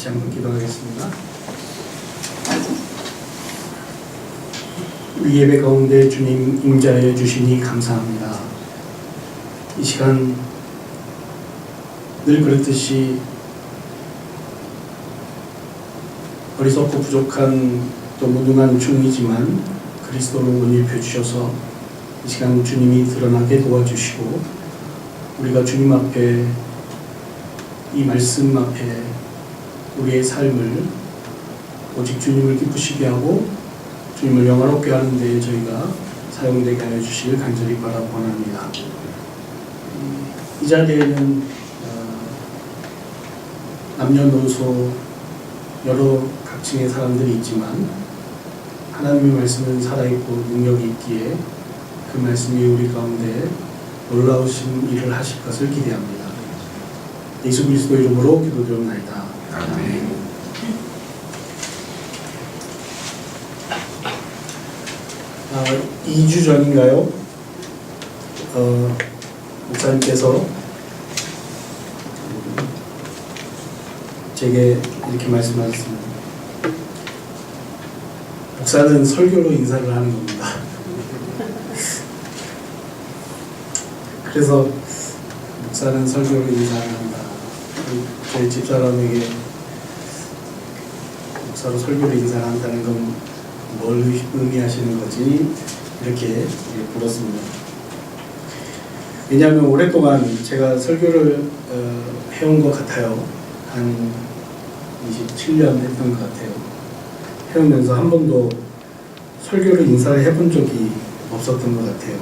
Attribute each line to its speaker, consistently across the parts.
Speaker 1: 같이 한번 기도하겠습니다. 우리 예배 가운데 주님 임재하여 주시니 감사합니다. 이 시간 늘 그렇듯이 어리석고 부족한 또 무능한 중이지만 그리스도로 은혜를 주셔서 이 시간 주님이 드러나게 도와주시고 우리가 주님 앞에 이 말씀 앞에 우리의 삶을 오직 주님을 기쁘시게 하고 주님을 영화롭게 하는 데 저희가 사용되게 하여 주시길 간절히 바라고 원합니다. 이 자리에는 남녀노소 여러 각층의 사람들이 있지만 하나님의 말씀은 살아있고 능력이 있기에 그 말씀이 우리 가운데 놀라우신 일을 하실 것을 기대합니다. 예수 그리스도 이름으로 기도드립니다. 아멘. 아, 2주 전인가요? 목사님께서 제게 이렇게 말씀하셨습니다. 목사는 설교로 인사를 하는 겁니다. 그래서 목사는 설교로 인사를 한다. 저희 집사람에게 목사로 설교로 인사를 한다는 건 뭘 의미하시는 거지? 이렇게 물었습니다. 왜냐하면 오랫동안 제가 설교를 해온 것 같아요. 한 27년 했던 것 같아요. 해오면서 한 번도 설교를 인사를 해본 적이 없었던 것 같아요.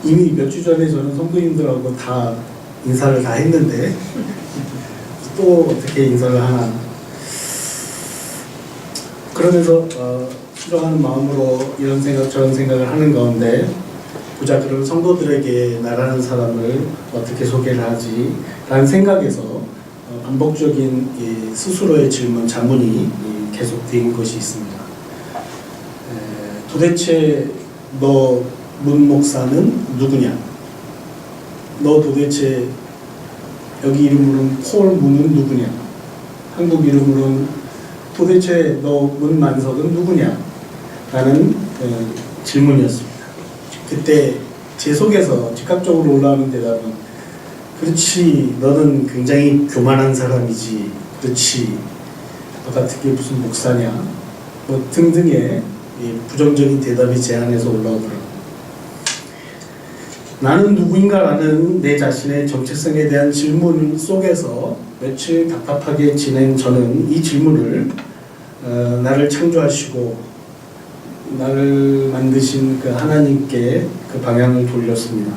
Speaker 1: 이미 몇 주 전에 저는 성도님들하고 다 인사를 다 했는데 또 어떻게 인사를 하나. 그러면서 수정하는 마음으로 이런 생각 저런 생각을 하는 가운데 보자 그럼 성도들에게 나라는 사람을 어떻게 소개를 하지? 라는 생각에서 반복적인 스스로의 질문, 자문이 계속된 것이 있습니다. 도대체 너 문 목사는 누구냐? 너 도대체 여기 이름으로는 폴 문은 누구냐? 한국 이름으로는 도대체 너 문 만석은 누구냐? 라는 질문이었습니다. 그때 제 속에서 즉각적으로 올라오는 대답은 그렇지, 너는 굉장히 교만한 사람이지. 그렇지, 너 같은 게 무슨 목사냐? 뭐 등등의 부정적인 대답이 제 안에서 올라오더라고요. 나는 누구인가라는 내 자신의 정체성에 대한 질문 속에서 며칠 답답하게 지낸 저는 이 질문을 나를 창조하시고 나를 만드신 그 하나님께 그 방향을 돌렸습니다.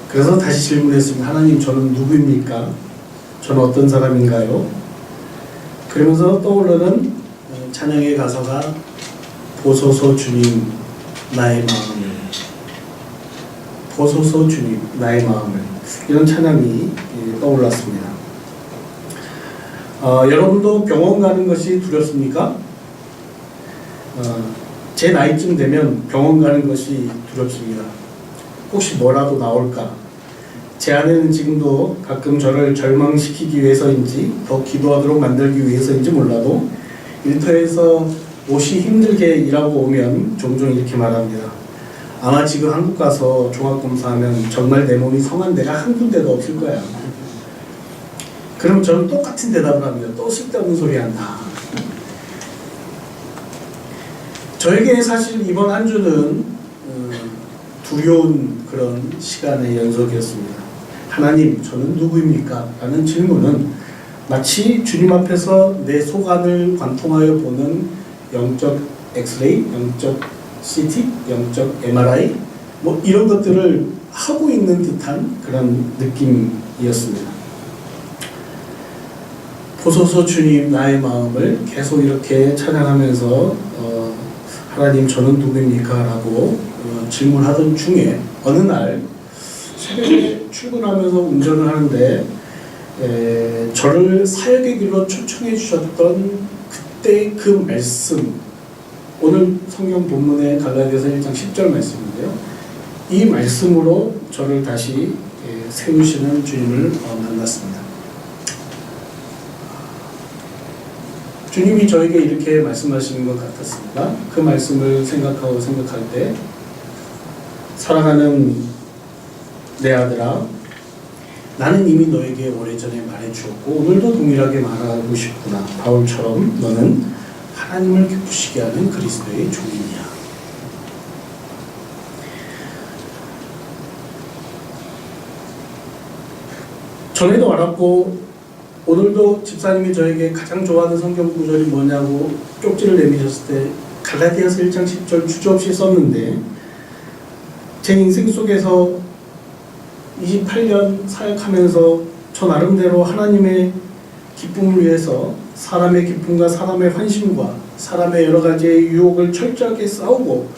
Speaker 1: 그래서 다시 질문했습니다. 하나님, 저는 누구입니까? 저는 어떤 사람인가요? 그러면서 떠오르는 찬양의 가사가 보소서 주님 나의 마음을, 보소서 주님 나의 마음을, 이런 찬양이 떠올랐습니다. 여러분도 병원 가는 것이 두렵습니까? 제 나이쯤 되면 병원 가는 것이 두렵습니다. 혹시 뭐라도 나올까? 제 아내는 지금도 가끔 저를 절망시키기 위해서인지 더 기도하도록 만들기 위해서인지 몰라도 일터에서 옷이 힘들게 일하고 오면 종종 이렇게 말합니다. 아마 지금 한국 가서 종합검사하면 정말 내 몸이 성한 데가 한 군데도 없을 거야. 그럼 저는 똑같은 대답을 합니다. 또 쓸데없는 소리 한다. 저에게 사실 이번 한 주는 두려운 그런 시간의 연속이었습니다. 하나님, 저는 누구입니까? 라는 질문은 마치 주님 앞에서 내 속안을 관통하여 보는 영적 엑스레이, 영적 CT, 영적 MRI 뭐 이런 것들을 하고 있는 듯한 그런 느낌이었습니다. 보소서 주님 나의 마음을 계속 이렇게 찬양하면서 하나님, 저는 누구입니까? 라고 질문하던 중에 어느 날 새벽에 출근하면서 운전을 하는데 저를 사역의 길로 초청해 주셨던 그때 그 말씀, 오늘 성경 본문의 갈라디아서 1장 10절 말씀인데요. 이 말씀으로 저를 다시 세우시는 주님을 만났습니다. 주님이 저에게 이렇게 말씀하시는 것 같았습니다. 그 말씀을 생각할 때 사랑하는 내 아들아, 나는 이미 너에게 오래전에 말해주었고 오늘도 동일하게 말하고 싶구나. 바울처럼 너는 하나님을 기쁘시게 하는 그리스도의 종이니라. 전에도 말했고 오늘도 집사님이 저에게 가장 좋아하는 성경 구절이 뭐냐고 쪽지를 내미셨을 때 갈라디아서 1장 10절 주저없이 썼는데, 제 인생 속에서 28년 사역하면서 저 나름대로 하나님의 기쁨을 위해서 사람의 기쁨과 사람의 환심과 사람의 여러 가지의 유혹을 철저하게 싸우고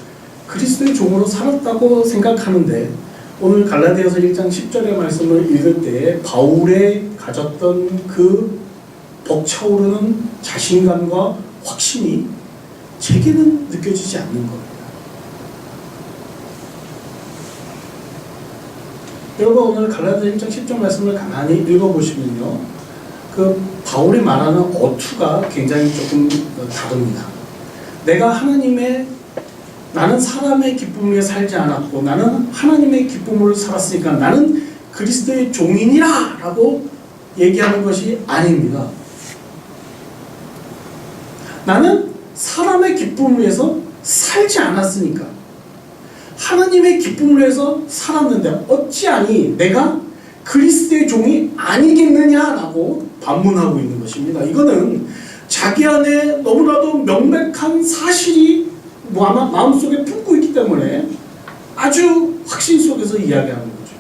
Speaker 1: 그리스도의 종으로 살았다고 생각하는데, 오늘 갈라디아서 1장 10절의 말씀을 읽을 때 바울의 가졌던 그 벅차오르는 자신감과 확신이 제게는 느껴지지 않는 겁니다. 여러분, 오늘 갈라디아서 1장 10절 말씀을 가만히 읽어보시면요, 그 바울이 말하는 어투가 굉장히 조금 다릅니다. 나는 사람의 기쁨 위에 살지 않았고 나는 하나님의 기쁨으로 살았으니까 나는 그리스도의 종이니라 라고 얘기하는 것이 아닙니다. 나는 사람의 기쁨을 위해서 살지 않았으니까 하나님의 기쁨을 위해서 살았는데 어찌하니 내가 그리스도의 종이 아니겠느냐라고 반문하고 있는 것입니다. 이거는 자기 안에 너무나도 명백한 사실이 마음속에 품고 있기 때문에 아주 확신 속에서 이야기하는 거죠.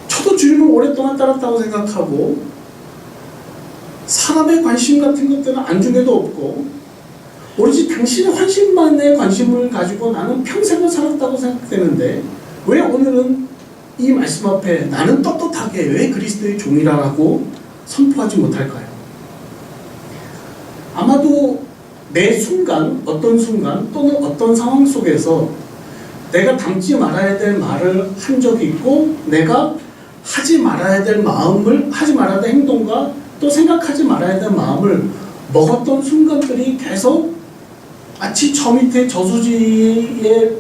Speaker 1: 저도 주님을 오랫동안 따랐다고 생각하고 사람의 관심 같은 것들은 안중에도 없고 오로지 당신의 환심만에 관심을 가지고 나는 평생을 살았다고 생각되는데, 왜 오늘은 이 말씀 앞에 나는 떳떳하게 왜 그리스도의 종이라고 선포하지 못할까요? 아마도 매 순간, 어떤 순간 또는 어떤 상황 속에서 내가 담지 말아야 될 말을 한 적이 있고 내가 하지 말아야 될 행동과 또 생각하지 말아야 될 마음을 먹었던 순간들이 계속 마치 저 밑에 저수지에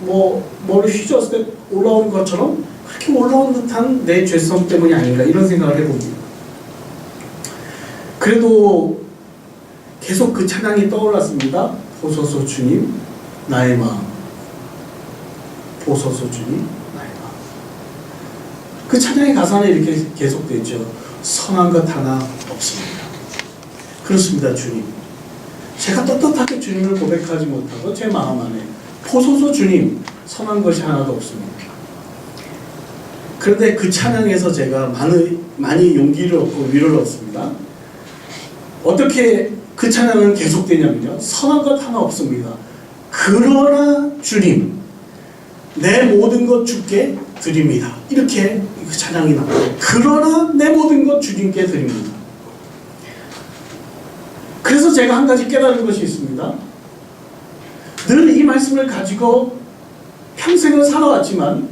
Speaker 1: 뭐를 휘저었을 때 올라온 것처럼 그렇게 올라온 듯한 내 죄성 때문이 아닌가, 이런 생각을 해봅니다. 그래도 계속 그 찬양이 떠올랐습니다. 보소서 주님 나의 마음, 보소서 주님 나의 마음. 그 찬양의 가사는 이렇게 계속되죠. 선한 것 하나 없습니다. 그렇습니다. 주님, 제가 떳떳하게 주님을 고백하지 못하고 제 마음 안에 보소서 주님 선한 것이 하나도 없습니다. 그런데 그 찬양에서 제가 많이 용기를 얻고 위로를 얻습니다. 어떻게 그 찬양은 계속되냐면요, 선한 것 하나 없습니다. 그러나 주님 내 모든 것 주께 드립니다. 이렇게 그 찬양이 나와요. 그러나 내 모든 것 주님께 드립니다. 그래서 제가 한 가지 깨달은 것이 있습니다. 늘 이 말씀을 가지고 평생을 살아왔지만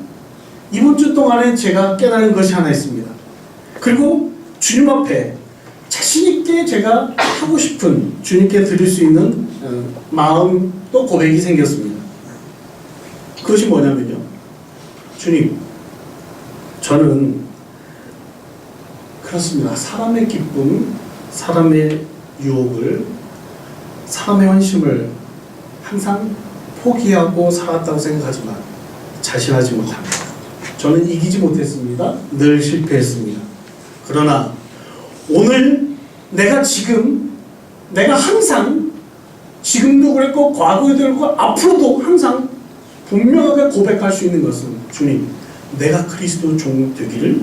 Speaker 1: 이번 주 동안에 제가 깨달은 것이 하나 있습니다. 그리고 주님 앞에 자신있게 제가 하고 싶은, 주님께 드릴 수 있는 마음 또 고백이 생겼습니다. 그것이 뭐냐면요, 주님, 저는 그렇습니다. 사람의 기쁨, 사람의 유혹을, 사람의 환심을 항상 포기하고 살았다고 생각하지만 자신하지 못합니다. 저는 이기지 못했습니다. 늘 실패했습니다. 그러나 오늘 내가 항상, 지금도 그랬고 과거에도 그랬고 앞으로도 항상 분명하게 고백할 수 있는 것은, 주님, 내가 그리스도 종 되기를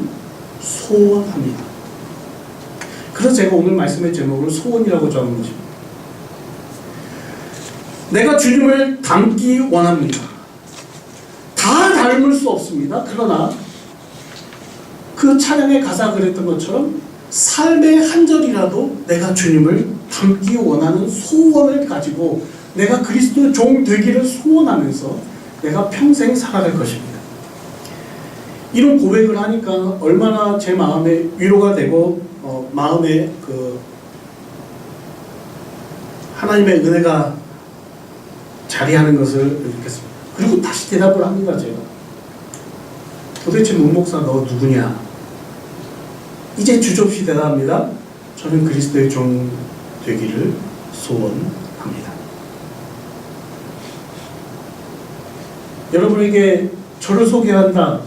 Speaker 1: 소원합니다. 그래서 제가 오늘 말씀의 제목을 소원이라고 정한 것입니다. 내가 주님을 닮기 원합니다. 다 닮을 수 없습니다. 그러나 그 찬양의 가사가 그랬던 것처럼 삶의 한 절이라도 내가 주님을 닮기 원하는 소원을 가지고 내가 그리스도의 종 되기를 소원하면서 내가 평생 살아갈 것입니다. 이런 고백을 하니까 얼마나 제 마음에 위로가 되고 마음에 하나님의 은혜가 자리하는 것을 느꼈습니다. 그리고 다시 대답을 합니다. 제가 도대체 문목사 너 누구냐? 이제 주저없이 대답합니다. 저는 그리스도의 종 되기를 소원합니다. 여러분에게 저를 소개한다,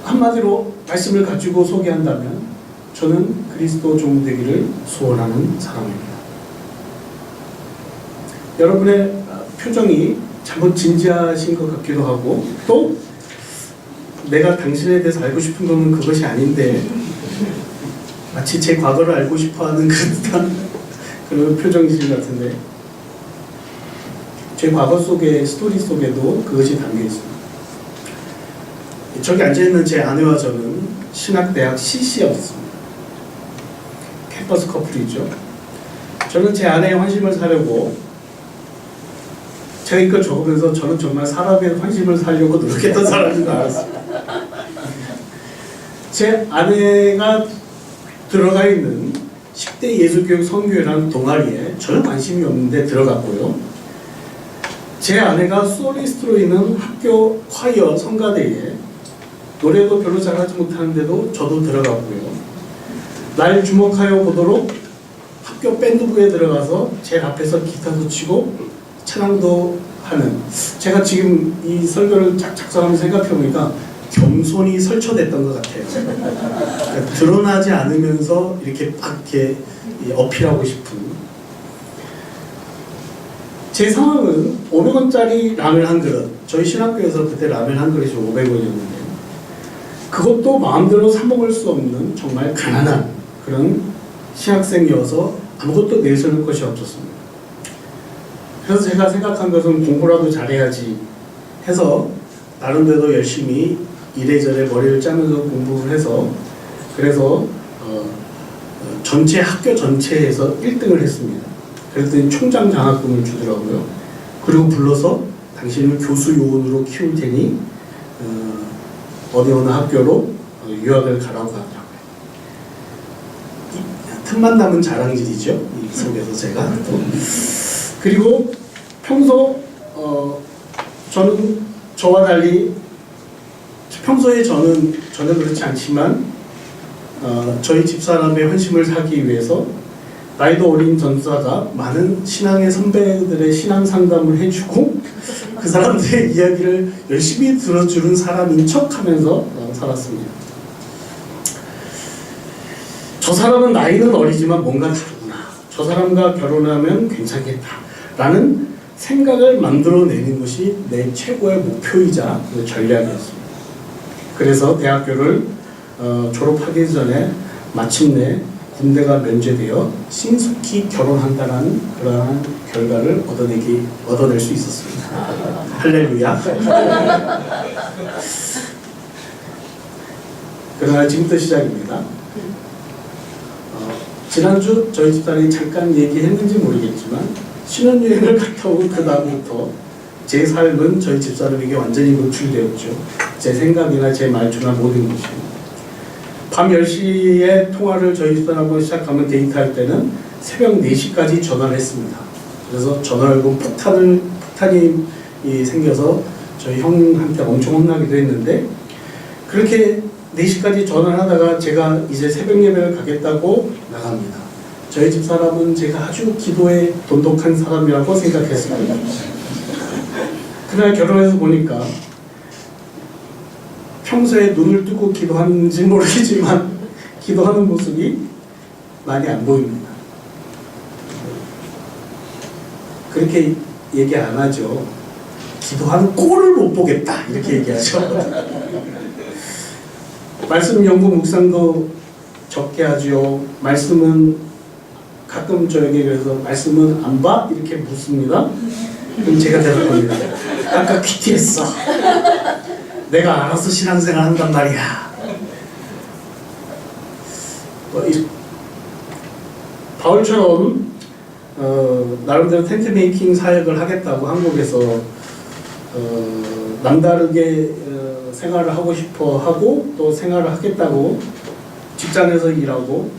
Speaker 1: 한마디로 말씀을 가지고 소개한다면 저는 그리스도 종 되기를 소원하는 사람입니다. 여러분의 표정이 잘못 진지하신 것 같기도 하고, 또 내가 당신에 대해서 알고 싶은 건 그것이 아닌데 마치 제 과거를 알고 싶어하는 듯한 그런 표정이신 것 같은데, 제 과거 속에, 스토리 속에도 그것이 담겨 있습니다. 저기 앉아있는 제 아내와 저는 신학대학 CC였습니다. 캠퍼스 커플이죠. 저는 제 아내의 환심을 사려고, 제가 이걸 적으면서 저는 정말 사람의 환심을 사려고 노력했던 사람인 줄 알았습니다. 제 아내가 들어가 있는 10대 예수교육 선교회라는 동아리에 저는 관심이 없는데 들어갔고요. 제 아내가 솔리스트로 있는 학교 콰이어 성가대에 노래도 별로 잘하지 못하는데도 저도 들어갔고요. 날 주목하여 보도록 학교 밴드부에 들어가서 제일 앞에서 기타도 치고 찬양도 하는, 제가 지금 이 설교를 쫙 작성하면서 생각해보니까 겸손이 설쳐됐던 것 같아요. 그러니까 드러나지 않으면서 이렇게 막 이렇게 어필하고 싶은. 제 상황은 500원짜리 라면 한 그릇, 저희 신학교에서 그때 라면 한 그릇이 500원이었는데 그것도 마음대로 사 먹을 수 없는 정말 가난한 그런 신학생이어서 아무것도 내세울 것이 없었습니다. 그래서 제가 생각한 것은 공부라도 잘해야지 해서 나름대로 열심히 이래저래 머리를 짜면서 공부를 해서, 그래서 전체 학교 전체에서 1등을 했습니다. 그랬더니 총장 장학금을 주더라고요. 그리고 불러서 당신을 교수 요원으로 키울 테니 어느 학교로 유학을 가라고 하더라고요. 틈만 남은 자랑질이죠. 이 속에서 제가 또. 그리고 평소 저는 저와 달리, 평소에 저는 전혀 그렇지 않지만 저희 집사람의 환심을 사기 위해서 나이도 어린 전사가 많은 신앙의 선배들의 신앙 상담을 해주고 그 사람들의 이야기를 열심히 들어주는 사람인 척하면서 살았습니다. 저 사람은 나이는 어리지만 뭔가 다르구나, 저 사람과 결혼하면 괜찮겠다 라는 생각을 만들어내는 것이 내 최고의 목표이자 전략이었습니다. 그래서 대학교를 졸업하기 전에 마침내 군대가 면제되어 신속히 결혼한다는 그러한 결과를 얻어낼 수 있었습니다. 할렐루야. 그러나 지금부터 시작입니다. 지난주 저희 집사람이 잠깐 얘기했는지 모르겠지만 신혼여행을 갔다 오고 그 다음부터 제 삶은 저희 집사람에게 완전히 노출되었죠. 제 생각이나 제 말투나 모든 것이. 밤 10시에 통화를 저희 집사람하고 시작하면 데이트할 때는 새벽 4시까지 전화를 했습니다. 그래서 전화를 걸고 폭탄이 생겨서 저희 형한테 엄청 혼나기도 했는데, 그렇게 4시까지 전화를 하다가 제가 이제 새벽 예배를 가겠다고 나갑니다. 저희 집사람은 제가 아주 기도에 돈독한 사람이라고 생각했습니다. 그날 결혼해서 보니까 평소에 눈을 뜨고 기도하는지 모르겠지만 기도하는 모습이 많이 안 보입니다. 그렇게 얘기 안 하죠. 기도하는 꼴을 못 보겠다 이렇게 얘기하죠. 말씀 연구 묵상도 적게 하죠. 말씀은 가끔 저에게 그래서 말씀은 안 봐? 이렇게 묻습니다. 그럼 제가 대답합니다. 아까 퀴티했어. 내가 알아서 신앙생활 한단 말이야. 바울처럼 나름대로 텐트 메이킹 사역을 하겠다고 한국에서 남다르게 생활을 하고 싶어 하고 또 생활을 하겠다고 직장에서 일하고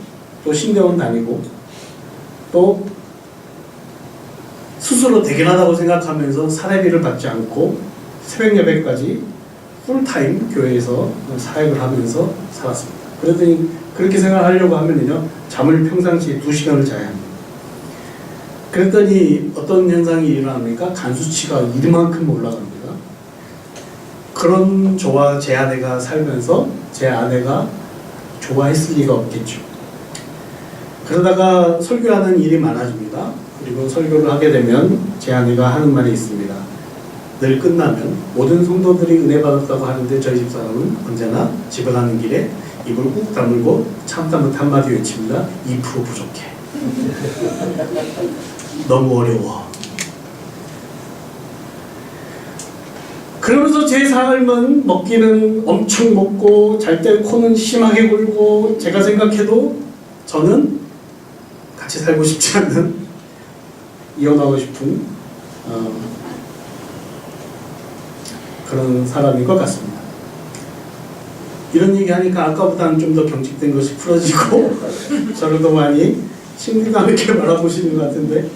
Speaker 1: 또 신대원 다니고 또 스스로 대견하다고 생각하면서 사례비를 받지 않고 새벽 예배까지 풀타임 교회에서 사역을 하면서 살았습니다. 그러더니 그렇게 생각하려고 하면요, 잠을 평상시에 2시간을 자야 합니다. 그랬더니 어떤 현상이 일어납니까? 간 수치가 이만큼 올라갑니다. 그런 저와 제 아내가 살면서 제 아내가 좋아했을 리가 없겠죠. 그러다가 설교하는 일이 많아집니다. 그리고 설교를 하게 되면 제 아내가 하는 말이 있습니다. 늘 끝나면 모든 성도들이 은혜 받았다고 하는데 저희 집사람은 언제나 집에 가는 길에 입을 꾹 다물고 참다 못 한마디 외칩니다. 2% 부족해. 너무 어려워. 그러면서 제 삶은 먹기는 엄청 먹고 잘 때 코는 심하게 골고, 제가 생각해도 저는 같이 살고 싶지 않는, 이혼하고 싶은 그런 사람인 것 같습니다. 이런 얘기하니까 아까보다는 좀 더 경직된 것이 풀어지고 저를 더 많이 친밀감 있게 바라보시는 것 같은데,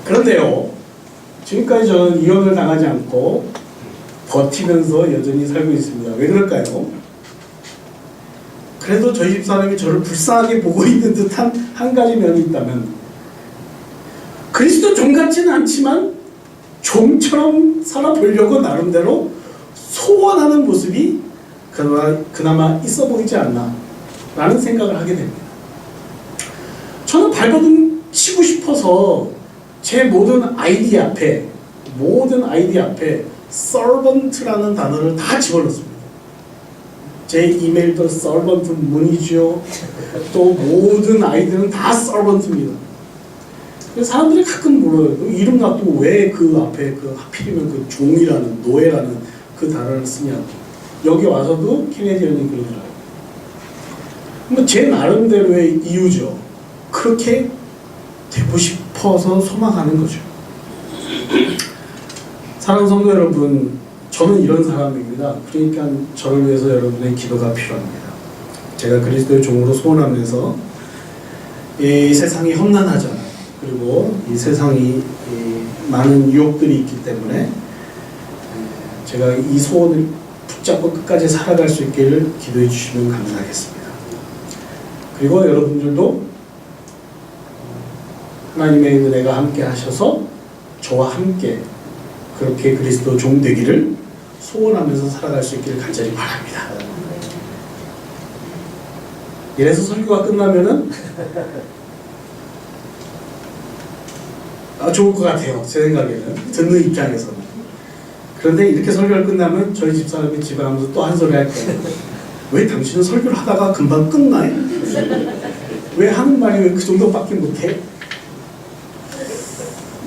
Speaker 1: 그런데요, 지금까지 저는 이혼을 당하지 않고 버티면서 여전히 살고 있습니다. 왜 그럴까요? 그래도 저희 집사람이 저를 불쌍하게 보고 있는 듯한 한 가지 면이 있다면, 그리스도 종 같지는 않지만 종처럼 살아보려고 나름대로 소원하는 모습이 그나마 있어 보이지 않나 라는 생각을 하게 됩니다. 저는 발버둥 치고 싶어서 제 모든 아이디 앞에 servant라는 단어를 다 집어넣습니다. 제 이메일도 servant 문이죠. 또 모든 아이들은 다 servant입니다. 사람들이 가끔 물어요. 이름 놔두고 왜 그 앞에 하필이면 그 종이라는, 노예라는 그 단어를 쓰냐고. 여기 와서도 케네디언이 그러더라고요. 뭐 제 나름대로의 이유죠. 그렇게 되고 싶어서 소망하는 거죠. 사랑하는 성도 여러분, 저는 이런 사람입니다. 그러니까 저를 위해서 여러분의 기도가 필요합니다. 제가 그리스도의 종으로 소원하면서 이 세상이 험난하잖아요. 그리고 이 세상이 많은 유혹들이 있기 때문에 제가 이 소원을 붙잡고 끝까지 살아갈 수 있기를 기도해 주시면 감사하겠습니다. 그리고 여러분들도 하나님의 은혜가 함께 하셔서 저와 함께 그렇게 그리스도 종 되기를 소원하면서 살아갈 수 있기를 간절히 바랍니다. 이래서 설교가 끝나면은 좋을 것 같아요. 제 생각에는. 듣는 입장에서는. 그런데 이렇게 설교가 끝나면 저희 집사람이 집에 가면서 또 한 소리 할 거예요. 왜 당신은 설교를 하다가 금방 끝나요? 왜 하는 말이 왜 그 정도밖에 못해?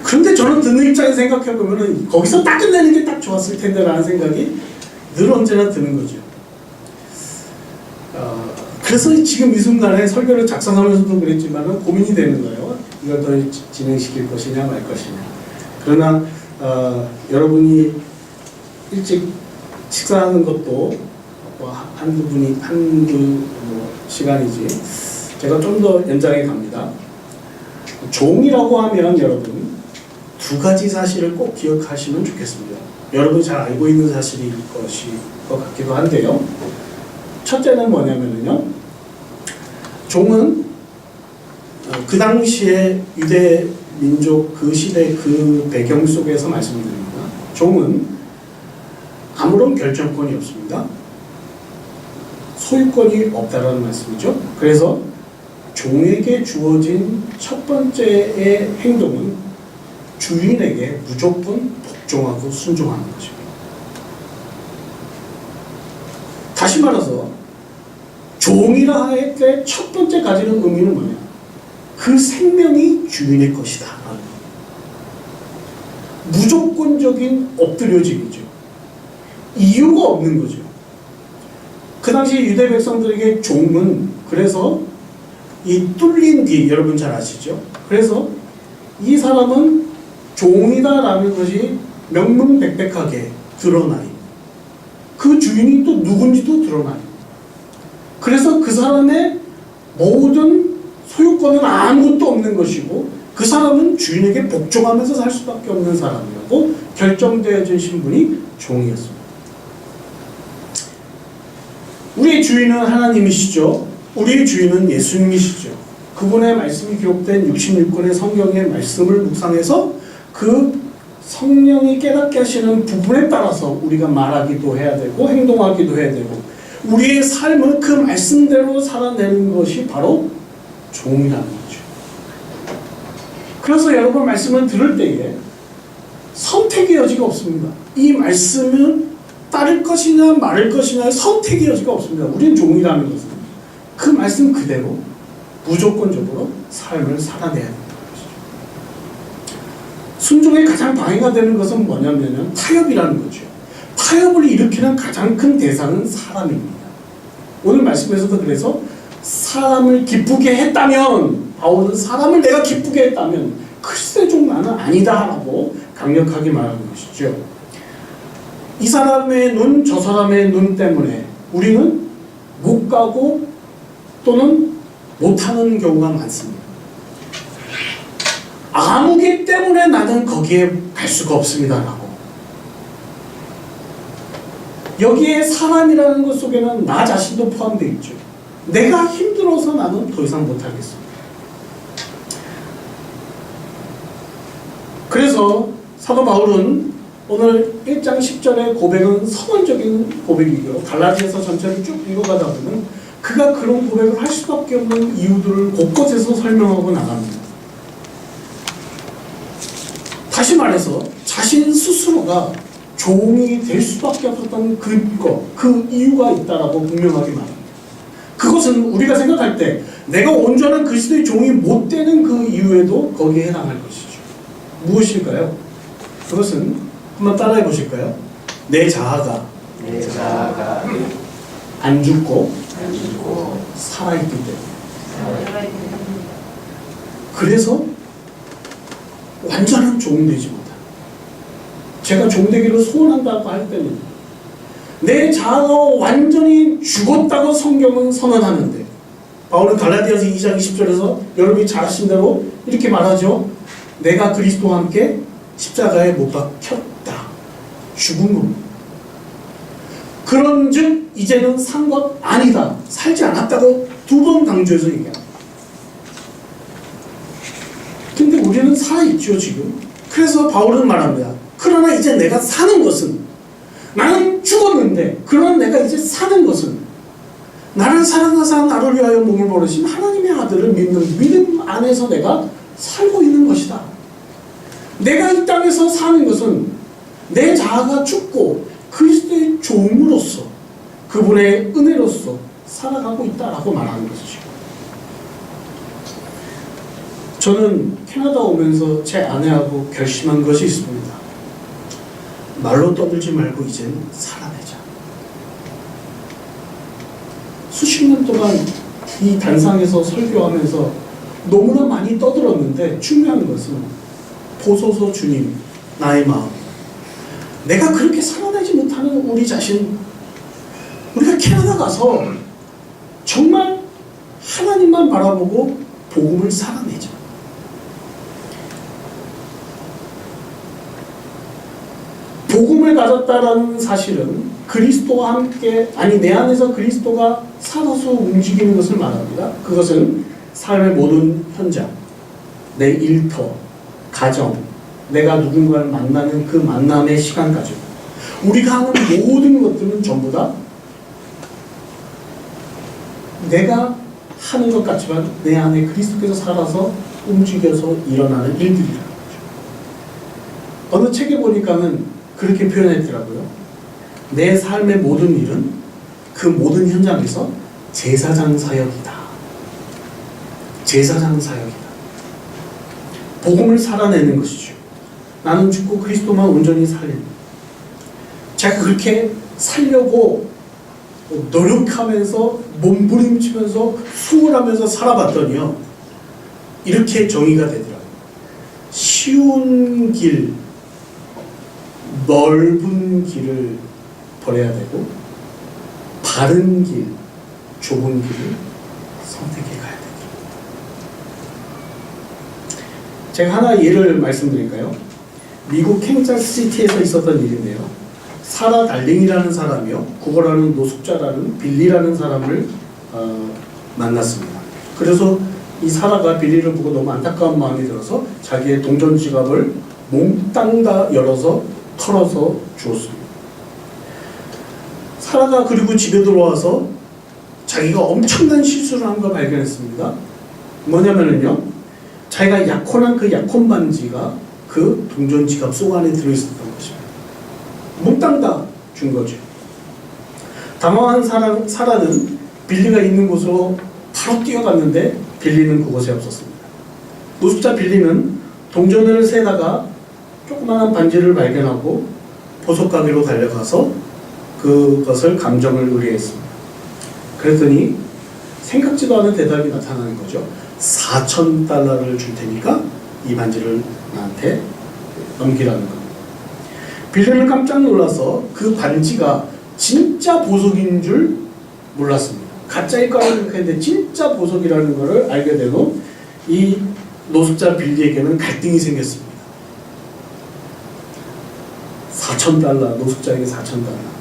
Speaker 1: 그런데 저는 듣는 입장에서 생각해보면 거기서 딱 끝내는 게 딱 좋았을 텐데 라는 생각이 늘 언제나 드는 거죠. 그래서 지금 이 순간에 설교를 작성하면서도 그랬지만 고민이 되는 거예요. 이걸 더 진행시킬 것이냐 말 것이냐. 그러나 여러분이 일찍 식사하는 것도 한두 시간이지. 제가 좀 더 연장해 갑니다. 종이라고 하면 여러분 두 가지 사실을 꼭 기억하시면 좋겠습니다. 여러분이 잘 알고 있는 사실일 것 같기도 한데요. 첫째는 뭐냐면요, 종은 그 당시에 유대 민족 그 시대 그 배경 속에서 말씀드립니다. 종은 아무런 결정권이 없습니다. 소유권이 없다라는 말씀이죠. 그래서 종에게 주어진 첫 번째의 행동은 주인에게 무조건 복종하고 순종하는 것입니다. 다시 말해서 종이라 할 때 첫 번째 가지는 의미는 뭐냐? 그 생명이 주인의 것이다. 무조건적인 엎드려짐이죠. 이유가 없는 거죠. 그 당시 유대 백성들에게 종은 그래서 이 뚫린 귀, 여러분 잘 아시죠? 그래서 이 사람은 종이다라는 것이 명명백백하게 드러나요. 그 주인이 또 누군지도 드러나요. 그래서 그 사람의 모든 소유권은 아무것도 없는 것이고 그 사람은 주인에게 복종하면서 살 수밖에 없는 사람이라고 결정되어진 신분이 종이었습니다. 우리의 주인은 하나님이시죠. 우리의 주인은 예수님이시죠. 그분의 말씀이 기록된 66권의 성경의 말씀을 묵상해서 그 성령이 깨닫게 하시는 부분에 따라서 우리가 말하기도 해야 되고 행동하기도 해야 되고 우리의 삶을 그 말씀대로 살아내는 것이 바로 종이라는 거죠. 그래서 여러분 말씀을 들을 때에 선택의 여지가 없습니다. 이 말씀은 따를 것이냐 말을 것이냐의 선택의 여지가 없습니다. 우리는 종이라는 것은 그 말씀 그대로 무조건적으로 삶을 살아내야 된다는 것이죠. 순종에 가장 방해가 되는 것은 뭐냐면 타협이라는 거죠. 타협을 일으키는 가장 큰 대상은 사람입니다. 오늘 말씀에서도 그래서 사람을 기쁘게 했다면 바울은 사람을 내가 기쁘게 했다면 글쎄 좀 나는 아니다 라고 강력하게 말하는 것이죠. 이 사람의 눈 저 사람의 눈 때문에 우리는 못 가고 또는 못하는 경우가 많습니다. 아무개 때문에 나는 거기에 갈 수가 없습니다 라고. 여기에 사람이라는 것 속에는 나 자신도 포함되어 있죠. 내가 힘들어서 나는 더 이상 못하겠어. 그래서 사도 바울은 오늘 1장 10절의 고백은 선언적인 고백이고요. 갈라디아서 전체를 쭉 읽어가다 보면 그가 그런 고백을 할 수밖에 없는 이유들을 곳곳에서 설명하고 나갑니다. 다시 말해서 자신 스스로가 종이 될 수밖에 없었던 그 이유가 있다라고 분명하게 말합니다. 그것은 우리가 생각할 때 내가 온전한 그리스도의 종이 못 되는 그 이유에도 거기에 해당할 것이죠. 무엇일까요? 그것은 한번 따라해 보실까요? 내 자아가 안 죽고 살아있기 때문에. 그래서 완전한 종이 되지 못한다. 제가 종되기를 소원한다고 할 때는 내 자아가 완전히 죽었다고 성경은 선언하는데 바울은 갈라디아서 2장 20절에서 여러분이 잘 아신 대로 이렇게 말하죠. 내가 그리스도와 함께 십자가에 못 박혔다. 죽은 겁니다. 그런즉 이제는 산 것 아니다. 살지 않았다고 2번 강조해서 얘기합니다. 근데 우리는 살아있죠 지금. 그래서 바울은 말합니다. 그러나 이제 내가 사는 것은 나는 죽었는데 그러나 내가 이제 사는 것은 나를 사랑하사 나를 위하여 몸을 버리신 하나님의 아들을 믿는 믿음 안에서 내가 살고 있는 것이다. 내가 이 땅에서 사는 것은 내 자아가 죽고 그리스도의 종으로서 그분의 은혜로서 살아가고 있다라고 말하는 것이죠. 저는 캐나다 오면서 제 아내하고 결심한 것이 있습니다. 말로 떠들지 말고 이제는 살아내자. 수십 년 동안 이 단상에서 설교하면서 너무나 많이 떠들었는데 중요한 것은 보소서 주님 나의 마음, 내가 그렇게 살아내지 못하는 우리 자신, 우리가 캐나다 가서 정말 하나님만 바라보고 복음을 살아내자. 복음을 가졌다라는 사실은 그리스도와 함께, 아니 내 안에서 그리스도가 살아서 움직이는 것을 말합니다. 그것은 삶의 모든 현장, 내 일터, 가정, 내가 누군가를 만나는 그 만남의 시간까지 우리가 하는 모든 것들은 전부 다 내가 하는 것 같지만 내 안에 그리스도께서 살아서 움직여서 일어나는 일들이라는 거죠. 어느 책에 보니까는 그렇게 표현했더라고요. 내 삶의 모든 일은 그 모든 현장에서 제사장 사역이다. 제사장 사역이다. 복음을 살아내는 것이죠. 나는 죽고 그리스도만 온전히 살리는. 제가 그렇게 살려고 노력하면서 몸부림치면서 수월하면서 살아봤더니요. 이렇게 정의가 되더라고요. 쉬운 길, 넓은 길을 버려야 되고 바른 길, 좁은 길을 선택해 가야 됩니다. 제가 하나 예를 말씀드릴까요? 미국 캔자스시티에서 있었던 일인데요. 사라 달링이라는 사람이요, 국어라는 노숙자라는 빌리라는 사람을 만났습니다. 그래서 이 사라가 빌리를 보고 너무 안타까운 마음이 들어서 자기의 동전 지갑을 몽땅 다 열어서 털어서 주었습니다. 사라가 그리고 집에 들어와서 자기가 엄청난 실수를 한 걸 발견했습니다. 뭐냐면요, 자기가 약혼한 그 약혼 반지가 그 동전 지갑 속 안에 들어있었던 것입니다. 몽땅 다 준 거죠. 당황한 사라는 빌리가 있는 곳으로 바로 뛰어갔는데 빌리는 그곳에 없었습니다. 노숙자 빌리는 동전을 세다가 조그마한 반지를 발견하고 보석 가게로 달려가서 그것을 감정을 의뢰했습니다. 그랬더니 생각지도 않은 대답이 나타나는 거죠. 4,000달러를 줄 테니까 이 반지를 나한테 넘기라는 겁니다. 빌리는 깜짝 놀라서 그 반지가 진짜 보석인 줄 몰랐습니다. 가짜일 거라고 생각했는데 진짜 보석이라는 것을 알게 되고 이 노숙자 빌리에게는 갈등이 생겼습니다. 4,000달러, 노숙자에게 4,000달러.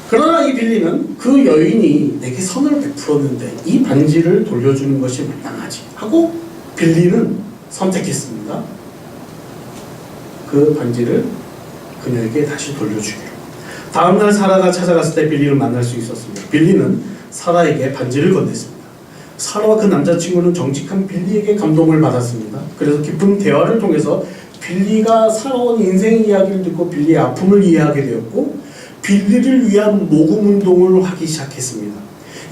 Speaker 1: 그러나 이 빌리는 그 여인이 내게 선을 베풀었는데 이 반지를 돌려주는 것이 마땅하지 하고 빌리는 선택했습니다. 그 반지를 그녀에게 다시 돌려주기로. 다음날 사라가 찾아갔을 때 빌리를 만날 수 있었습니다. 빌리는 사라에게 반지를 건넸습니다. 사라와 그 남자친구는 정직한 빌리에게 감동을 받았습니다. 그래서 깊은 대화를 통해서 빌리가 살아온 인생 이야기를 듣고 빌리의 아픔을 이해하게 되었고 빌리를 위한 모금 운동을 하기 시작했습니다.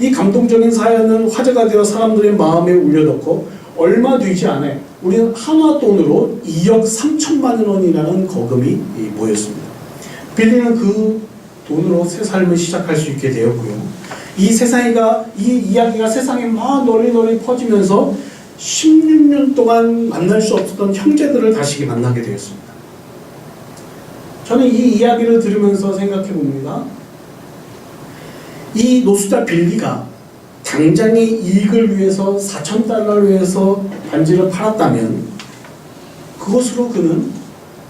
Speaker 1: 이 감동적인 사연은 화제가 되어 사람들의 마음에 울려졌고 얼마 되지 않아 우리는 한화 돈으로 2억 3천만 원이라는 거금이 모였습니다. 빌리는 그 돈으로 새 삶을 시작할 수 있게 되었고요. 이 이야기가 세상에 막 널리 퍼지면서 16년 동안 만날 수 없었던 형제들을 다시 만나게 되었습니다. 저는 이 이야기를 들으면서 생각해 봅니다. 이 노숙자 빌리가 당장의 이익을 위해서 4,000달러를 위해서 반지를 팔았다면 그것으로 그는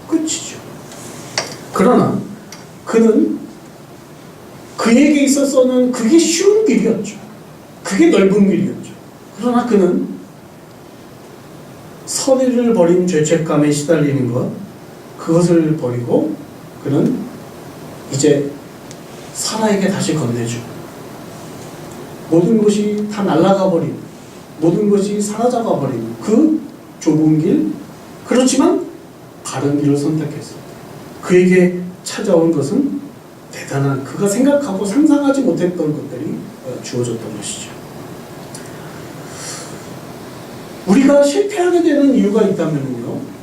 Speaker 1: 끝이죠. 그러나 그는 그에게 있어서는 그게 쉬운 길이었죠. 그게 넓은 길이었죠. 그러나 그는 선의를 버린 죄책감에 시달리는 것, 그것을 버리고 그는 이제 사라에게 다시 건네주고 모든 것이 다 날아가 버린, 모든 것이 사라져가 버린 그 좁은 길, 그렇지만 바른 길을 선택했습니다. 그에게 찾아온 것은 대단한, 그가 생각하고 상상하지 못했던 것들이 주어졌던 것이죠. 우리가 실패하게 되는 이유가 있다면요,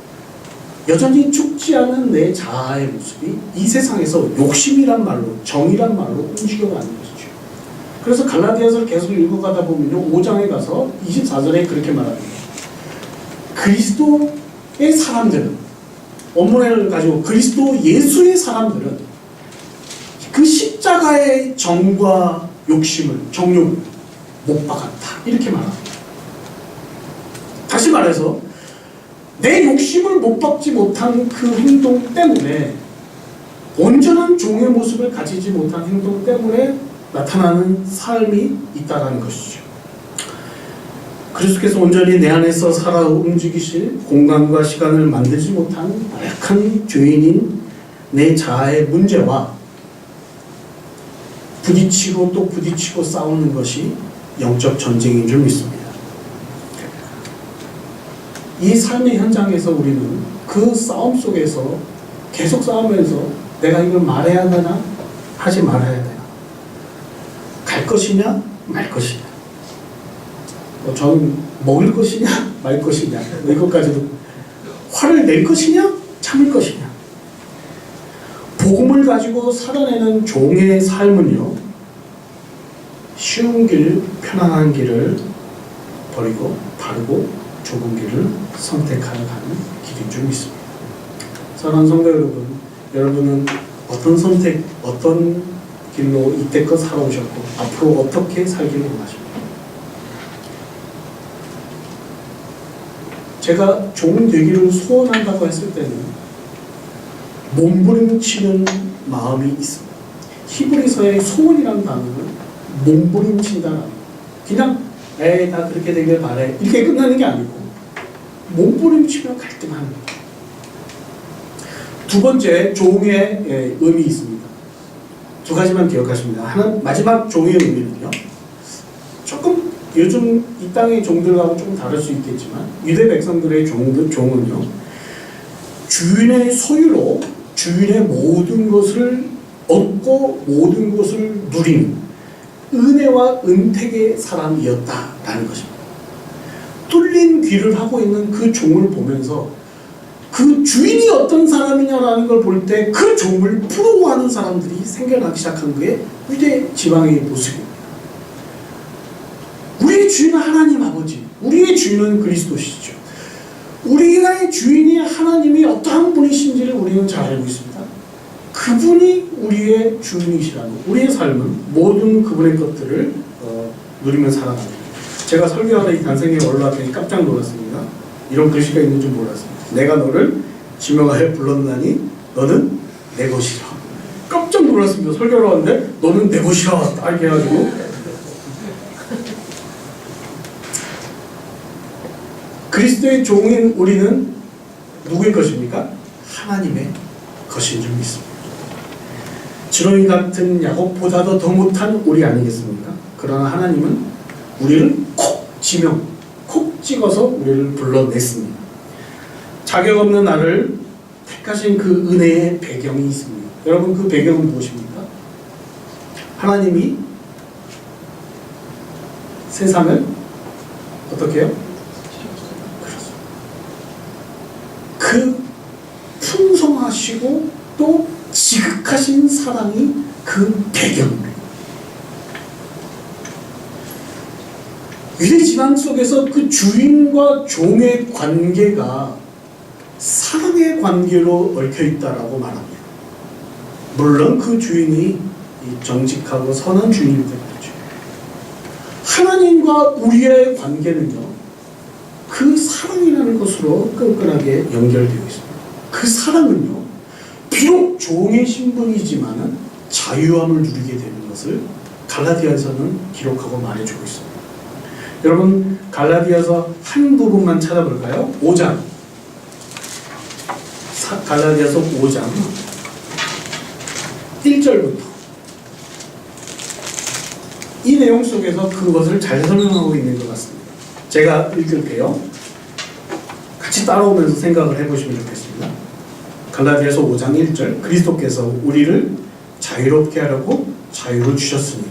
Speaker 1: 여전히 죽지 않은 내 자아의 모습이 이 세상에서 욕심이란 말로, 정이란 말로 움직여가는 것이죠. 그래서 갈라디아서를 계속 읽어가다 보면요, 5장에 가서 24절에 그렇게 말합니다. 그리스도의 사람들은, 원문을 가지고 그리스도 예수의 사람들은 그 십자가의 정과 욕심을, 정욕을 못 박았다, 이렇게 말합니다. 다시 말해서 내 욕심을 못 박지 못한 그 행동 때문에, 온전한 종의 모습을 가지지 못한 행동 때문에 나타나는 삶이 있다는 것이죠. 그리스도께서 온전히 내 안에서 살아 움직이실 공간과 시간을 만들지 못한 나약한 죄인인 내 자아의 문제와 부딪히고 또 부딪히고 싸우는 것이 영적 전쟁인 줄 믿습니다. 이 삶의 현장에서 우리는 그 싸움 속에서 계속 싸우면서 내가 이걸 말해야 되나 하지 말아야 되나, 갈 것이냐 말 것이냐, 저는 먹을 것이냐 말 것이냐, 이것까지도 화를 낼 것이냐 참을 것이냐. 복음을 가지고 살아내는 종의 삶은요, 쉬운 길, 편안한 길을 버리고 바르고 좁은 길을 선택하여 가는 길인 줄 믿습니다. 사랑하는 성도 여러분, 여러분은 어떤 선택, 어떤 길로 이때껏 살아오셨고 앞으로 어떻게 살기를 원하십니까? 제가 종 되기를 소원한다고 했을 때는 몸부림치는 마음이 있습니다. 히브리서의 소원이라는 단어는 몸부림친다는, 그냥 에이 다 그렇게 되길 바래 이렇게 끝나는 게 아니고 몸부림치며 갈등하는 거예요. 두 번째, 종의 의미 있습니다. 두 가지만 기억하십니다. 하나, 마지막 종의 의미는요, 조금 요즘 이 땅의 종들하고 좀 다를 수 있겠지만 유대 백성들의 종은요, 주인의 소유로 주인의 모든 것을 얻고 모든 것을 누리는 은혜와 은택의 사람이었다라는 것입니다. 뚫린 귀를 하고 있는 그 종을 보면서 그 주인이 어떤 사람이냐라는 걸 볼 때 그 종을 부러워하는 사람들이 생겨나기 시작한 게 유대 지방의 모습입니다. 우리의 주인은 하나님 아버지, 우리의 주인은 그리스도시죠. 우리의 주인이 하나님이 어떠한 분이신지를 우리는 잘 알고 있습니다. 그분이 우리의 주인이시라는, 우리의 삶은 모든 그분의 것들을 누리며 살아갑니다. 제가 설교하다 이 단상에 올라왔더니 깜짝 놀랐습니다. 이런 글씨가 있는 줄 몰랐습니다. 내가 너를 지명하여 불렀나니 너는 내 것이라. 깜짝 놀랐습니다. 설교를 하는데 너는 내 것이라 딱 이렇게 해가지고. 그리스도의 종인 우리는 누구의 것입니까? 하나님의 것인 줄 믿습니다. 지렁이 같은 야곱보다도 더 못한 우리 아니겠습니까? 그러나 하나님은 우리를 콕 지명, 콕 찍어서 우리를 불러냈습니다. 자격 없는 나를 택하신 그 은혜의 배경이 있습니다. 여러분, 그 배경은 무엇입니까? 하나님이 세상을 어떻게 해요? 그 풍성하시고 또 지극하신 사랑이 그 배경입니다. 유대 지방 속에서 그 주인과 종의 관계가 사랑의 관계로 얽혀있다라고 말합니다. 물론 그 주인이 정직하고 선한 주인일 때문이죠. 하나님과 우리의 관계는요, 그 사랑이라는 것으로 끈끈하게 연결되어 있습니다. 그 사랑은요, 비록 종의 신분이지만은 자유함을 누리게 되는 것을 갈라디아서는 기록하고 말해주고 있습니다. 여러분, 갈라디아서 한 부분만 찾아볼까요? 5장. 갈라디아서 5장 1절부터. 이 내용 속에서 그것을 잘 설명하고 있는 것 같습니다. 제가 읽을게요. 같이 따라오면서 생각을 해보시면 좋겠습니다. 갈라디아서 5장 1절. 그리스도께서 우리를 자유롭게 하려고 자유를 주셨으니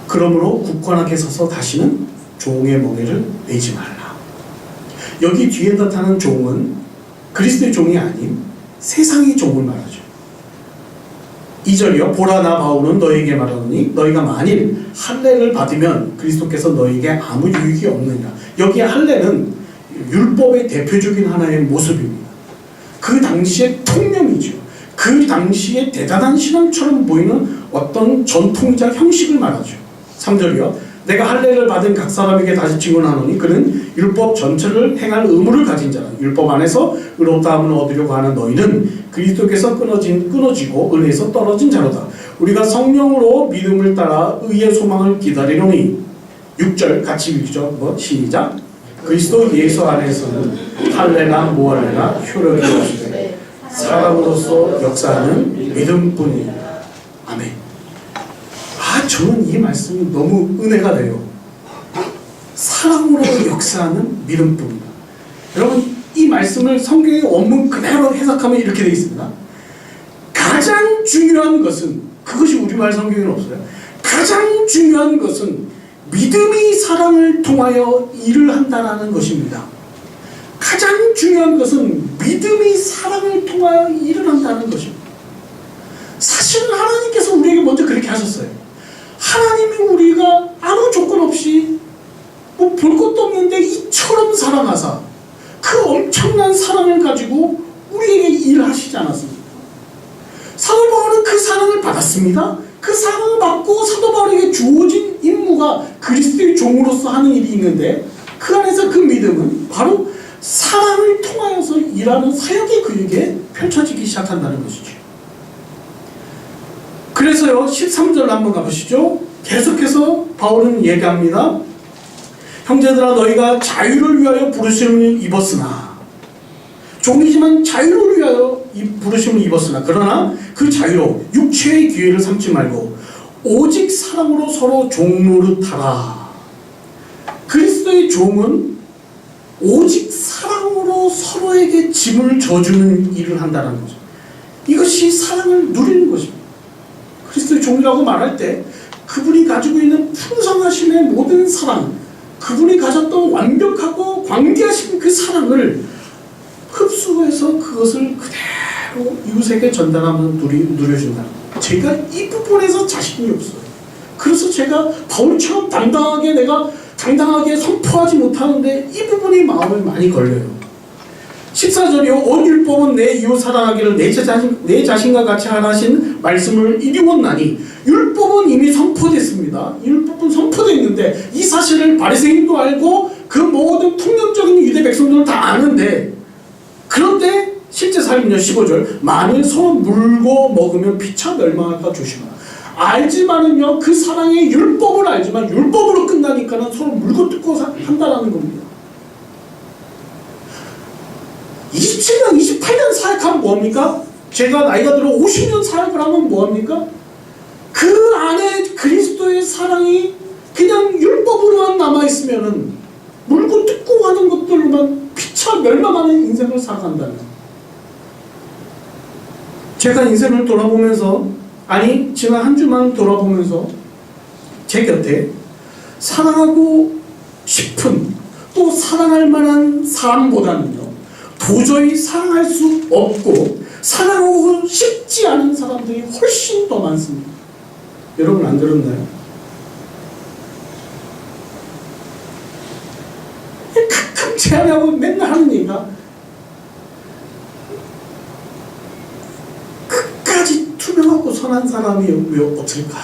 Speaker 1: 그러므로 굳건하게 서서 다시는 종의 멍에를 매지 말라. 여기 뒤에 나타나는 종은 그리스도의 종이 아닌 세상의 종을 말하죠. 2절이요. 보라, 나 바울은 너희에게 말하노니 너희가 만일 할례를 받으면 그리스도께서 너희에게 아무 유익이 없느니라. 여기 할례는 율법의 대표적인 하나의 모습입니다. 그 당시의 통념이죠. 그 당시에 대단한 신앙처럼 보이는 어떤 전통이자 형식을 말하죠. 3절이요. 내가 할례를 받은 각 사람에게 다시 증언하노니 그는 율법 전체를 행할 의무를 가진 자라. 율법 안에서 의롭다함을 얻으려고 하는 너희는 그리스도께서 끊어지고 은혜에서 떨어진 자로다. 우리가 성령으로 믿음을 따라 의의 소망을 기다리노니. 6절 같이 읽죠. 시작. 그리스도 예수 안에서는 할례나 무할례나 효력이 없으되 사람으로서 역사하는 믿음뿐이다. 아멘. 저는 이 말씀이 너무 은혜가 돼요. 사랑으로 역사하는 믿음뿐이다. 여러분, 이 말씀을 성경의 원문 그대로 해석하면 이렇게 되어 있습니다. 가장 중요한 것은, 그것이 우리말 성경에는 없어요. 가장 중요한 것은 믿음이 사랑을 통하여 일을 한다는 것입니다. 가장 중요한 것은 믿음이 사랑을 통하여 일을 한다는 것입니다. 사실은 하나님께서 우리에게 먼저 그렇게 하셨어요. 하나님이 우리가 아무 조건 없이 뭐 볼 것도 없는데 이처럼 사랑하사 그 엄청난 사랑을 가지고 우리에게 일하시지 않았습니까? 사도 바울은 그 사랑을 받았습니다. 그 사랑을 받고 사도 바울에게 주어진 임무가 그리스도의 종으로서 하는 일이 있는데 그 안에서 그 믿음은 바로 사랑을 통하여서 일하는 사역이 그에게 펼쳐지기 시작한다는 것이죠. 그래서요 13절 한번 가보시죠. 계속해서 바울은 얘기합니다. 형제들아 너희가 자유를 위하여 부르심을 입었으나, 종이지만 자유를 위하여 부르심을 입었으나, 그러나 그 자유로 육체의 기회를 삼지 말고 오직 사랑으로 서로 종노릇하라. 그리스도의 종은 오직 사랑으로 서로에게 짐을 져주는 일을 한다는 거죠. 이것이 사랑을 누리는 것입니다. 그리스도의 종이라고 말할 때 그분이 가지고 있는 풍성하심의 모든 사랑, 그분이 가졌던 완벽하고 광대하신 그 사랑을 흡수해서 그것을 그대로 이웃에게 전달하면 누려준다. 제가 이 부분에서 자신이 없어요. 그래서 제가 바울처럼 당당하게 선포하지 못하는데 이 부분이 마음에 많이 걸려요. 14절이요. 온 율법은 내 이웃 사랑하기를 내 자신과 같이 하라신 말씀을 이루었나니, 율법은 이미 선포됐습니다. 율법은 선포됐는데 이 사실을 바리새인도 알고 그 모든 통념적인 유대 백성들은 다 아는데, 그런데 실제 삶은요 15절 만일 서로 물고 먹으면 피차 멸망할까 조심하라. 알지만은요 그 사랑의 율법을 알지만 율법으로 끝나니까는 서로 물고 뜯고 한다라는 겁니다. 27년 28년 사역하면 뭐합니까? 제가 나이가 들어 50년 사역을 하면 뭐합니까? 그 안에 그리스도의 사랑이 그냥 율법으로만 남아있으면은 물고 뜯고 하는 것들로만 피차 멸망하는 인생을 살아간다는 거예요. 제가 인생을 돌아보면서, 아니 지난 한 주만 돌아보면서 제 곁에 사랑하고 싶은, 또 사랑할 만한 사람보다는요 도저히 사랑할 수 없고 사랑하고 싶지 않은 사람들이 훨씬 더 많습니다. 여러분 안 들었나요? 가끔 제안하고 맨날 하는 얘기가 끝까지 투명하고 선한 사람이 왜 없을까?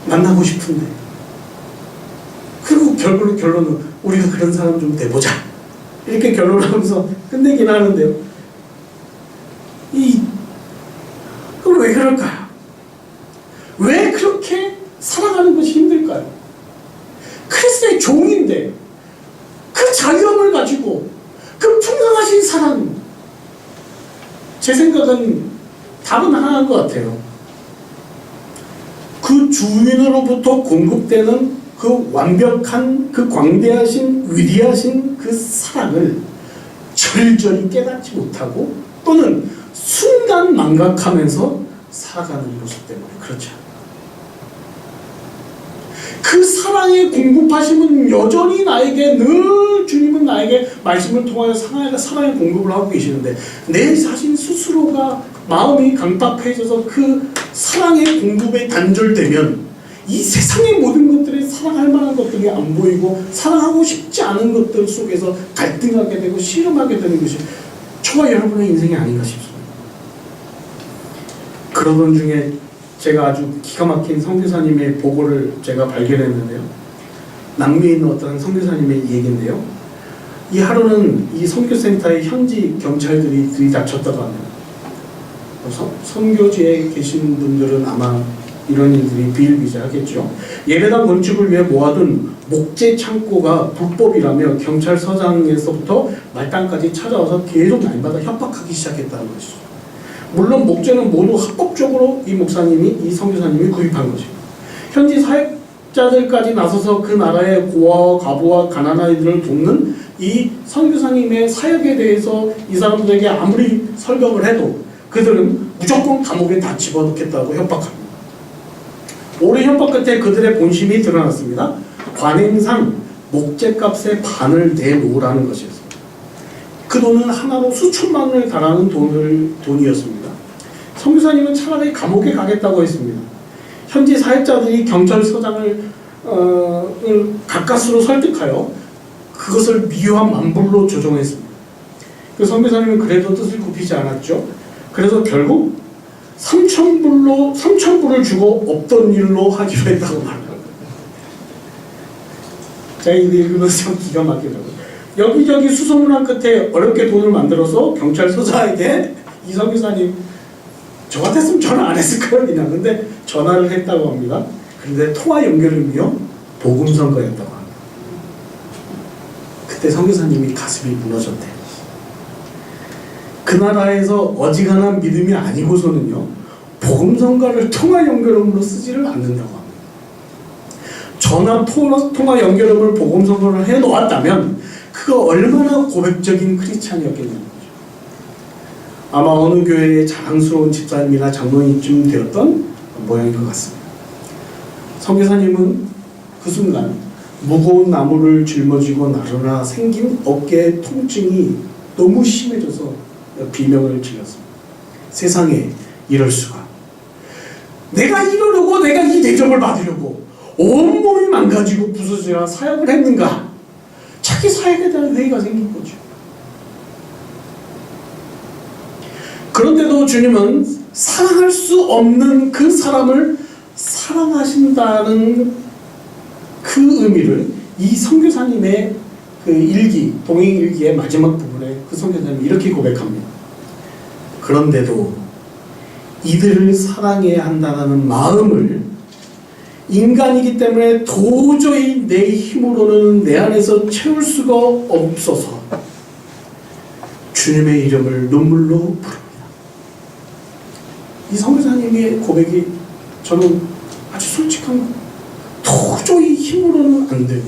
Speaker 1: 만나고 싶은데. 그리고 결론은 우리가 그런 사람 좀 돼보자, 이렇게 결론을 하면서 끝내긴 하는데요. 그럼 왜 그럴까요? 왜 그렇게 살아가는 것이 힘들까요? 그리스도의 종인데 그 자유함을 가지고 그 풍성하신 사랑, 제 생각은 답은 하나인 것 같아요. 그 주인으로부터 공급되는 그 완벽한, 그 광대하신, 위대하신 그 사랑을 절절히 깨닫지 못하고 또는 순간 망각하면서 살아가는 모습 때문에 그렇죠. 그 사랑의 공급하심은 여전히 나에게, 늘 주님은 나에게 말씀을 통하여 사랑의 공급을 하고 계시는데, 내 자신 스스로가 마음이 강박해져서 그 사랑의 공급에 단절되면 이 세상의 모든 것들이 사랑할 만한 것들이 안 보이고 사랑하고 싶지 않은 것들 속에서 갈등하게 되고 씨름하게 되는 것이 저와 여러분의 인생이 아닌가 싶습니다. 그러던 중에 제가 아주 기가 막힌 선교사님의 보고를 제가 발견했는데요. 남미에 있는 어떤 선교사님의 얘기인데요. 이 하루는 이 선교센터에 현지 경찰들이 들이닥쳤다고 합니다. 선교지에 계신 분들은 아마 이런 일들이 비일비재하겠죠. 예배당 건축을 위해 모아둔 목재 창고가 불법이라며 경찰서장에서부터 말단까지 찾아와서 계속 날마다 협박하기 시작했다는 것이죠. 물론 목재는 모두 합법적으로 이 목사님이, 이 선교사님이 구입한 것입니다. 현지 사역자들까지 나서서 그 나라의 고아와 과부와 가난한 아이들을 돕는 이 선교사님의 사역에 대해서 이 사람들에게 아무리 설명을 해도 그들은 무조건 감옥에 다 집어넣겠다고 협박합니다. 오랜 협박 끝에 그들의 본심이 드러났습니다. 관행상 목재값의 반을 내놓으라는 것이었습니다. 그 돈은 하나로 수천만 원에 달하는 돈이었습니다. 선교사님은 차라리 감옥에 가겠다고 했습니다. 현지 사역자들이 경찰서장을 가까스로 설득하여 그것을 미화한 만불로 조정했습니다. 그 선교사님은 그래도 뜻을 굽히지 않았죠. 그래서 결국 3,000불을 주고 없던 일로 하기로 했다고 말합니다. 제가 이거 읽으면서 참 기가 막히더라고요. 여기저기 수소문한 끝에 어렵게 돈을 만들어서 경찰서장에게 이 선교사님 저 같았으면 전화 안 했을 거예요 그냥. 근데 전화를 했다고 합니다. 그런데 통화 연결음이요 복음선거였다고 합니다. 그때 선교사님이 가슴이 무너졌대요. 그 나라에서 어지간한 믿음이 아니고서는요 복음선거를 통화 연결음으로 쓰지를 않는다고 합니다. 전화 통화 연결음을 복음선거를 해놓았다면 그거 얼마나 고백적인 크리스찬이었겠냐는 거죠. 아마 어느 교회의 자랑스러운 집사님이나 장로님쯤 되었던 모양인 것 같습니다. 선교사님은 그 순간 무거운 나무를 짊어지고 나르나 생긴 어깨 통증이 너무 심해져서 비명을 질렀습니다. 세상에 이럴 수가. 내가 이러려고 내가 이 대접을 받으려고 온몸이 망가지고 부서져야 사역을 했는가. 자기 사역에 대한 회의가 생긴 거죠. 그런데도 주님은 사랑할 수 없는 그 사람을 사랑하신다는 그 의미를 이 선교사님의 그 일기, 동행일기의 마지막 부분에 그 선교사님이 이렇게 고백합니다. 그런데도 이들을 사랑해야 한다는 마음을 인간이기 때문에 도저히 내 힘으로는 내 안에서 채울 수가 없어서 주님의 이름을 눈물로 부릅니다. 이 선교사님의 고백이 저는 아주 솔직한 거. 도저히 힘으로는 안 돼요.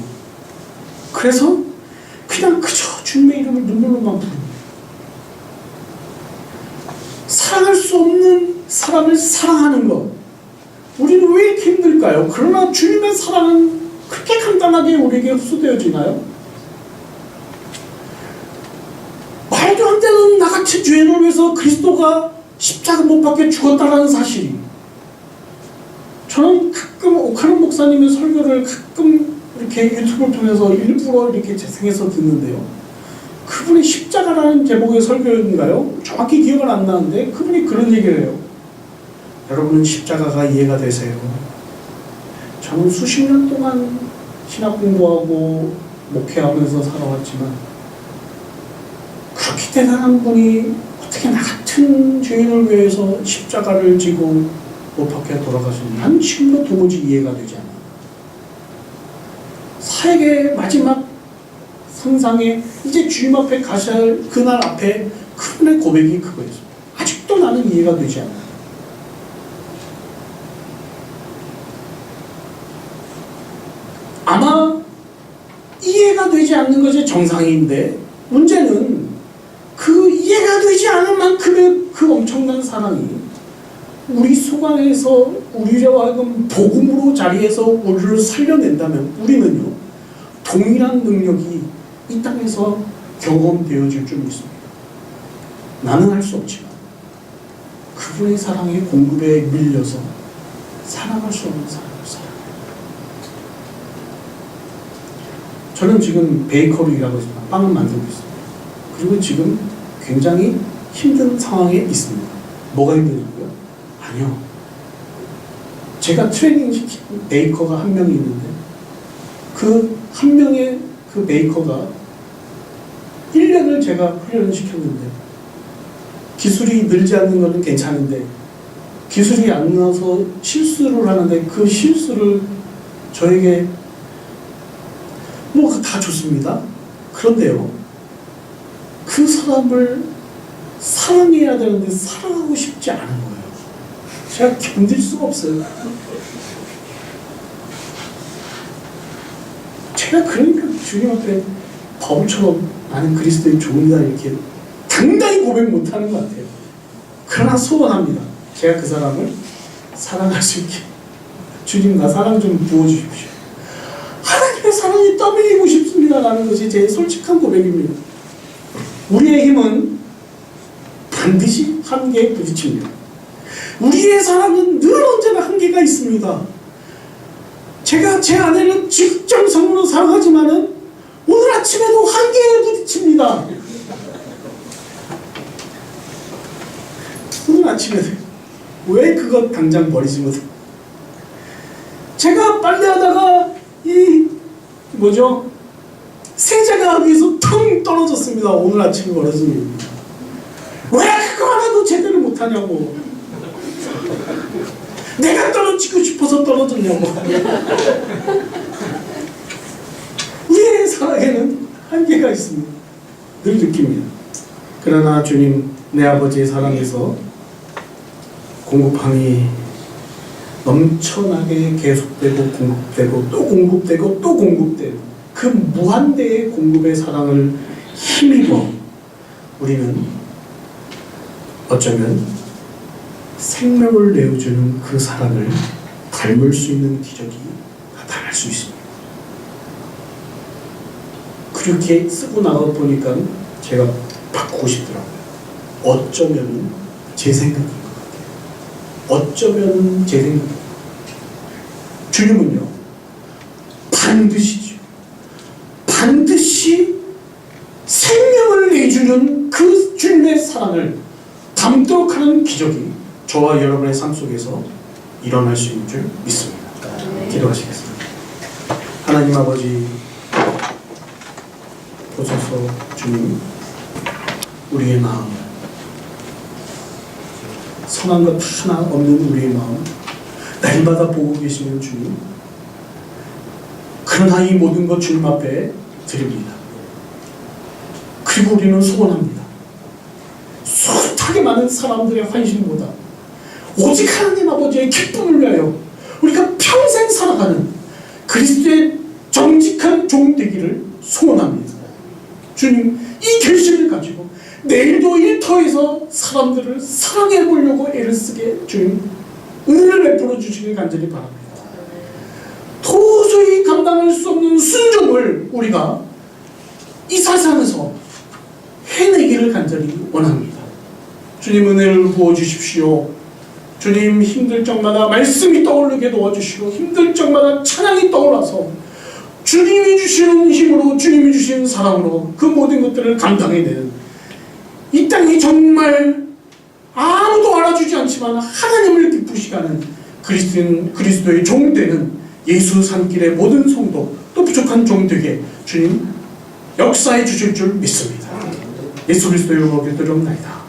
Speaker 1: 그래서 그냥 그저 주님의 이름을 눈물로만 부릅니다. 사랑할 수 없는 사람을 사랑하는 것. 우리는 왜 이렇게 힘들까요? 그러나 주님의 사랑은 그렇게 간단하게 우리에게 흡수되어지나요? 말도 안 되는 나같이 죄인을 위해서 그리스도가 십자가 못 박혀 죽었다는 사실이, 저는 가끔 오카는 목사님의 설교를 가끔 이렇게 유튜브를 통해서 일부러 이렇게 재생해서 듣는데요. 그분이 십자가라는 제목의 설교인가요? 정확히 기억은 안 나는데 그분이 그런 얘기를 해요. 여러분은 십자가가 이해가 되세요? 저는 수십 년 동안 신학 공부하고 목회하면서 살아왔지만 그렇게 대단한 분이 어떻게 나 같은 죄인을 위해서 십자가를 지고 못 박혀 돌아가시는, 난 지금도 도무지 이해가 되지 않아. 사역의 마지막 상상에 이제 주님 앞에 가셔야 할 그날 앞에 그분의 고백이 그거였습니다. 아직도 나는 이해가 되지 않아. 아마 이해가 되지 않는 것이 정상인데 문제는 그 이해가 되지 않을 만큼의 그 엄청난 사랑이 우리 속 안에서 우리로 하여금 복음으로 자리에서 우리를 살려낸다면 우리는요 동일한 능력이 이 땅에서 경험되어질 줄 믿습니다. 나는 할 수 없지만 그분의 사랑의 공급에 밀려서 사랑할 수 없는 사람을 사랑해요. 저는 지금 베이커로 일하고 있습니다. 빵을 만들고 있습니다. 그리고 지금 굉장히 힘든 상황에 있습니다. 뭐가 힘드냐고요? 아니요. 제가 트레이닝 시킨 베이커가 한 명이 있는데 그 한 명의 그 베이커가 1년을 제가 훈련을 시켰는데 기술이 늘지 않는 것은 괜찮은데 기술이 안 나서 실수를 하는데 그 실수를 저에게 뭐 다 좋습니다. 그런데요 그 사람을 사랑해야 되는데 사랑하고 싶지 않은 거예요. 제가 견딜 수가 없어요. 제가 그러니까 주님 앞에 바보처럼 나는 그리스도의 종이다 이렇게 당당히 고백 못하는 것 같아요. 그러나 소원합니다. 제가 그 사람을 사랑할 수 있게 주님 나 사랑 좀 부어주십시오. 하나님의 사랑이 떠밀리고 싶습니다라는 것이 제 솔직한 고백입니다. 우리의 힘은 반드시 한계에 부딪힙니다. 우리의 사랑은 늘 언제나 한계가 있습니다. 제가 제 아내를 직정성으로 사랑하지만은 오늘 아침에도 한계에 부딪힙니다. 오늘 아침에도 왜 그것 당장 버리지 못해? 제가 빨래하다가 이 뭐죠? 세자가 위에서 텅 떨어졌습니다. 오늘 아침 벌어진 일입니다. 왜 그거 하나도 제대로 못하냐고. 내가 떨어지고 싶어서 떨어졌냐고. 우리의 사랑에는 한계가 있습니다. 늘 느낍니다. 그러나 주님, 내 아버지의 사랑에서 공급함이 넘쳐나게 계속되고 공급되고 또 공급되고 또 공급되고 그 무한대의 공급의 사랑을 힘입어 우리는 어쩌면 생명을 내어주는 그 사랑을 닮을 수 있는 기적이 나타날 수 있습니다. 그렇게 쓰고 나가 보니까 제가 바꾸고 싶더라고요. 어쩌면 제 생각인 것 같아요. 어쩌면 제 생각인 것 같아요. 주님은요, 반드시 생명을 내주는 그 주님의 사랑을 담도록 하는 기적이 저와 여러분의 삶 속에서 일어날 수 있는 줄 믿습니다. 기도하시겠습니다. 하나님 아버지, 보소서. 주님, 우리의 마음, 선한 것 하나 없는 우리의 마음 날마다 보고 계시는 주님, 그러나 이 모든 것 주님 앞에 드립니다. 그리고 우리는 소원합니다. 숱하게 많은 사람들의 환심보다 오직 하나님 아버지의 기쁨을 위하여 우리가 평생 살아가는 그리스도의 정직한 종 되기를 소원합니다. 주님, 이 결심을 가지고 내일도 일터에서 사람들을 사랑해 보려고 애를 쓰게 주님 은혜를 베풀어 주시길 간절히 바랍니다. 도저히 감당할 수 없는 순종을 우리가 이 세상에서 해내기를 간절히 원합니다. 주님, 은혜를 부어주십시오. 주님, 힘들 적마다 말씀이 떠오르게 도와주시고 힘들 적마다 찬양이 떠올라서 주님이 주시는 힘으로, 주님이 주시는 사랑으로 그 모든 것들을 감당해내는 이 땅이 정말 아무도 알아주지 않지만 하나님을 기쁘시게 하는 그리스도의 종 되는 예수 산길의 모든 성도, 또 부족한 종 되게 주님 역사해 주실 줄 믿습니다. 예수 그리스도의 이름으로 기도드리옵나이다.